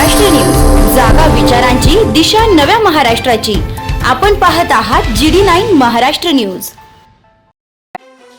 Maharashtra news, जागा विचारांची, दिशा नव्या महाराष्ट्राची। आपण पाहत आहात GD9 महाराष्ट्र न्यूज।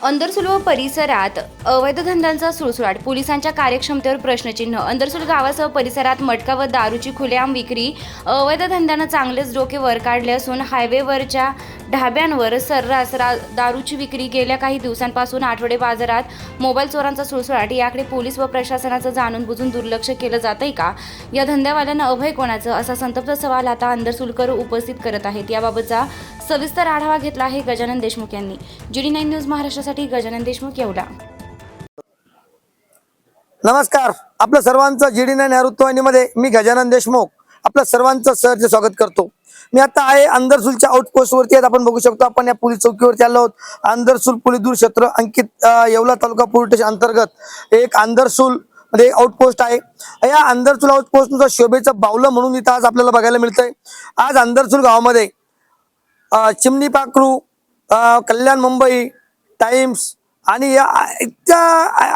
अंदरसूल व परिसरात अवैध धंद्यांचा सुळसुळाट, पोलिसांच्या कार्यक्षमतेवर प्रश्नचिन्ह। अंदरसूल गावासह परिसरात मटका व दारूची खुलेआम विक्री, अवैध धंद्यानं चांगलेच डोके वर काढले असून हायवेवरच्या ढाब्यांवर सर्रास दारूची विक्री। गेल्या काही दिवसांपासून आठवडे बाजारात मोबाईल चोरांचा सुळसुळाट, याकडे पोलीस व प्रशासनाचं जाणून बुजून दुर्लक्ष केलं जातंय का? या धंद्यावाल्यांना अभय कोणाचं, असा संतप्त सवाल आता अंदरसूलकर उपस्थित करत आहेत। याबाबतचा सविस्तर आढावा घेतला आहे गजानन देशमुख यांनी। GD9 न्यूज महाराष्ट्रासाठी गजानन देशमुख येवला। नमस्कार, आपलं सर्वांचं GD9 या ऋतुवाहिनीमध्ये मी गजानन देशमुख आपलं सर्वांचं सहर्ष स्वागत करतो। मी आता आहे अंदरसूलच्या आउटपोस्ट वरती आहेत। आपण बघू शकतो, आपण या पोलीस चौकीवरती आलो आहोत। अंदरसूल पोलीस दूर क्षेत्र अंकित येवला तालुका पोलीस स्टेशन अंतर्गत एक अंदरसूल मध्ये आउटपोस्ट आहे। या अंदरसूल आउटपोस्टचं शोभेचं बावलं म्हणून इथं आज आपल्याला बघायला मिळतंय। आज अंदरसूल गावामध्ये चिमणी पाखरू, कल्याण मुंबई टाइम्स आणि या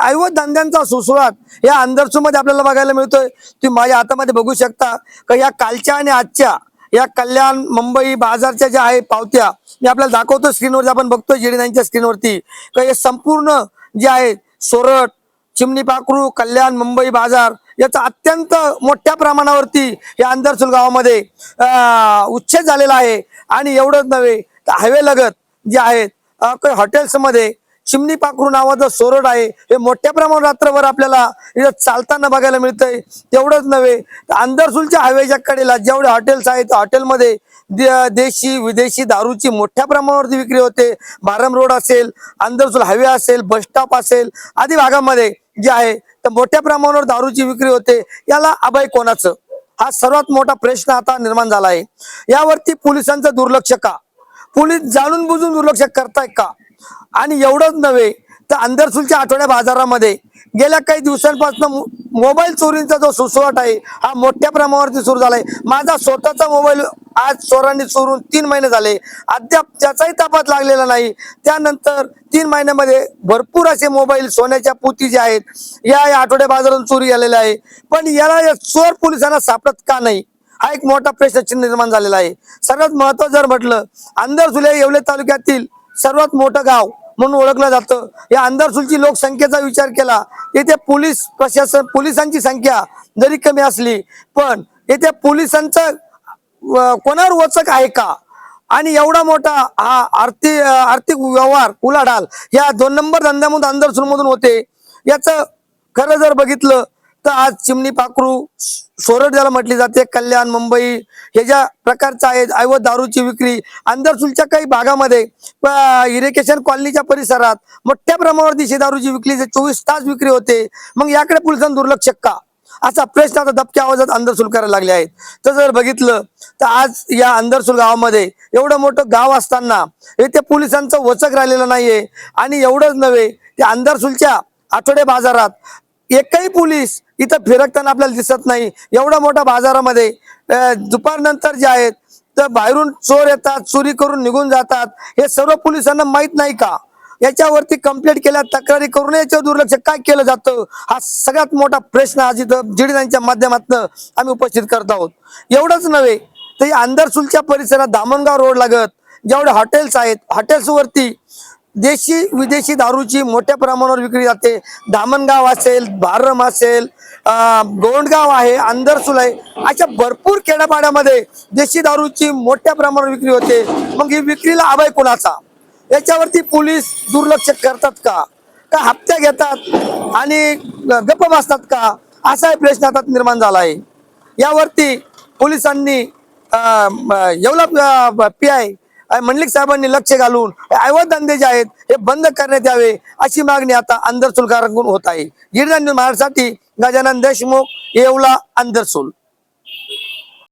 अवैध धंद्यांचा सुळसुळाट या अंदरसूलमध्ये आपल्याला बघायला मिळतोय। तुम्ही माझ्या हातामध्ये बघू शकता की या कालच्या आणि आजच्या या कल्याण मुंबई बाजारच्या ज्या आहेत पावत्या मी आपल्याला दाखवतो स्क्रीनवरती। आपण बघतोय GD9च्या स्क्रीनवरती की हे संपूर्ण जे आहे सोरठ, चिमणी पाखरू, कल्याण मुंबई बाजार याचा अत्यंत मोठ्या प्रमाणावरती या अंदरसूल गावामध्ये उच्छेद झालेला आहे। आणि एवढंच नव्हे तर हायवे लगत जे आहेत काही हॉटेल्समध्ये चिमणी पाखरू नावाचं सोरठ आहे, हे मोठ्या प्रमाणावर रात्रभर आपल्याला इथं चालताना बघायला मिळतंय। तेवढंच नव्हे तर अंदरसूलच्या हायवेच्या कडेला जेवढे हॉटेल्स आहेत हॉटेलमध्ये देशी विदेशी दारूची मोठ्या प्रमाणावरती विक्री होते। बारम रोड असेल, अंदरसूल हायवे असेल, बस स्टॉप असेल आदी भागामध्ये जे आहे तर मोठ्या प्रमाणावर दारूची विक्री होते। याला अभय कोणाचं, हा सर्वात मोठा प्रश्न आता निर्माण झाला आहे। यावरती पोलिसांचं दुर्लक्ष का? पोलीस जाणून बुजून दुर्लक्ष करताय का? आणि एवढंच नव्हे तर अंदरसूलच्या आठवड्या बाजारामध्ये गेल्या काही दिवसांपासून मोबाईल चोरींचा जो सुळसुळाट आहे हा मोठ्या प्रमाणावरती सुरू झालाय। माझा स्वतःचा मोबाईल आज चोरांनी चोरून 3 महिने झाले, अद्याप त्याचाही तपास लागलेला नाही। त्यानंतर 3 महिन्यामध्ये भरपूर असे मोबाईल सोन्याच्या पोती जे आहेत या आठवड्या बाजारातून चोरी झालेल्या आहे। पण याला चोर पोलिसांना सापडत का नाही, हा एक मोठा प्रश्नचिन्ह निर्माण झालेला आहे। सर्वात महत्त्वाचं जर म्हटलं, अंदरसूल हे येवले तालुक्यातील सर्वात मोठं गाव म्हणून ओळखलं जातं। या अंदरसूलची लोकसंख्येचा विचार केला येथे पोलीस प्रशासन पोलिसांची संख्या जरी कमी असली पण येथे पोलिसांचं कोणावर वचक आहे का? आणि एवढा मोठा हा आर्थिक व्यवहार उलाढाल या 2 नंबर धंद्यामधून अंदरसूल मधून होते। याचं खरं जर बघितलं तर आज चिमणी पाखरू सोरठ ज्याला म्हटली जाते, कल्याण मुंबई हे ज्या प्रकारचं आहे अवैध दारूची विक्री अंदरसूलच्या काही भागामध्ये इरिगेशन कॉलनीच्या परिसरात मोठ्या प्रमाणावर देशी दारूची विक्री 24 तास विक्री होते। मग याकडे पोलिसांचं दुर्लक्ष का, असा प्रश्न आता दबक्या आवाजात अंदरसूल करायला लागले आहेत। तर जर बघितलं तर आज या अंदरसूल गावामध्ये एवढं मोठं गाव असताना येथे पोलिसांचं वचक राहिलेलं नाहीये। आणि एवढंच नव्हे ते अंदरसूलच्या आठवडे बाजारात एकही पोलीस इथं फिरकताना आपल्याला दिसत नाही। एवढा मोठा बाजारामध्ये दुपारनंतर जे आहेत तर बाहेरून चोर येतात, चोरी करून निघून जातात। हे सर्व पोलिसांना माहित नाही का? याच्यावरती कंप्लेंट केल्या, तक्रारी करून याच्यावर दुर्लक्ष काय केलं जातं, हा सगळ्यात मोठा प्रश्न आज इथं GD9च्या माध्यमातून आम्ही उपस्थित करत आहोत। एवढंच नव्हे तर या अंदरसूलच्या परिसरात धामणगाव रोड लागत जेवढे हॉटेल्स आहेत हॉटेल्सवरती देशी विदेशी दारूची मोठ्या प्रमाणावर विक्री जाते। धामणगाव असेल, भारम असेल, गोंडगाव आहे, अंदरसूल आहे, अशा भरपूर खेड्यापाड्यामध्ये देशी दारूची मोठ्या प्रमाणावर विक्री होते। मग ही विक्रीला अभय कोणाचा, याच्यावरती पोलीस दुर्लक्ष करतात का हप्त्या घेतात आणि गप्प बसतात का, असा प्रश्न आता निर्माण झाला आहे। यावरती पोलिसांनी येवला PI मंडलिक साहेबांनी लक्ष घालून अवैध धंदे जे आहेत हे बंद करण्यात यावे अशी मागणी आता अंदरसूलकरांकडून होत आहे। GD9 महाराष्ट्रासाठी गजानन देशमुख, येवला, अंदरसूल।